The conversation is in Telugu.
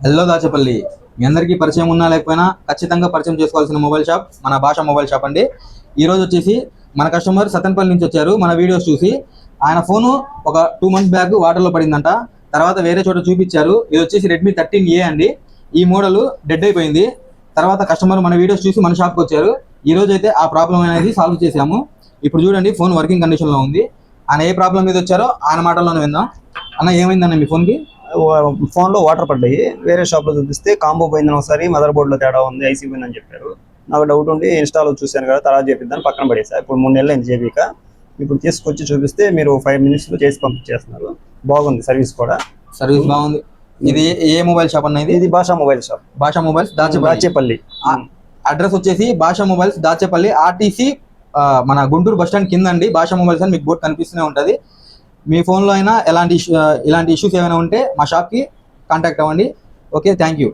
హలో దాచపల్లి, మీ అందరికీ పరిచయం ఉన్నా లేకపోయినా ఖచ్చితంగా పరిచయం చేసుకోవాల్సిన మొబైల్ షాప్ మన భాష మొబైల్ షాప్ అండి. ఈరోజు వచ్చేసి మన కస్టమర్ సతన్పల్లి నుంచి వచ్చారు. మన వీడియోస్ చూసి ఆయన ఫోను ఒక 2 months బ్యాక్ వాటర్లో పడిందంట. తర్వాత వేరే చోట చూపించారు. ఇది వచ్చేసి రెడ్మీ 13A అండి. ఈ మోడల్ డెడ్ అయిపోయింది. తర్వాత కస్టమర్ మన వీడియోస్ చూసి మన షాప్కి వచ్చారు. ఈ రోజు అయితే ఆ ప్రాబ్లం అనేది సాల్వ్ చేసాము. ఇప్పుడు చూడండి, ఫోన్ వర్కింగ్ కండిషన్లో ఉంది. ఆయన ఏ ప్రాబ్లం మీద వచ్చారో ఆయన మాటల్లోనే విందాం. అన్న, ఏమైందన్న మీ ఫోన్కి? ఫోన్లో వాటర్ పడ్డాయి. వేరే షాప్లో చూపిస్తే కాంబో పోయిందని ఒకసారి, మదర్ బోర్డులో తేడా ఉంది, ఐసీ పోయిందని చెప్పారు. నాకు డౌట్ ఉండి ఇన్స్టాల్ చూశాను కదా, తర్వాత చేపిద్దాం పక్కన పడేసా. ఇప్పుడు 3 నెలలు అయింది చేపిక. ఇప్పుడు తీసుకొచ్చి చూపిస్తే మీరు 5 minutesలో చేసి పంపించేస్తున్నారు. బాగుంది, సర్వీస్ కూడా. సర్వీస్ బాగుంది. ఇది ఏ మొబైల్ షాప్ అన్న? ఇది భాషా మొబైల్ షాప్, భాషా మొబైల్స్ దాచేపల్లి. అడ్రస్ వచ్చేసి భాషా మొబైల్స్ దాచేపల్లి, ఆర్టీసీ మన గుంటూరు బస్ స్టాండ్ కింద అండి. భాషా మొబైల్స్ అని మీకు బోర్డు కనిపిస్తూనే ఉంటుంది. మీ ఫోన్లో అయినా ఇలాంటి ఇష్యూస్ ఏమైనా ఉంటే మా షాప్కి కాంటాక్ట్ అవ్వండి. Okay, thank you.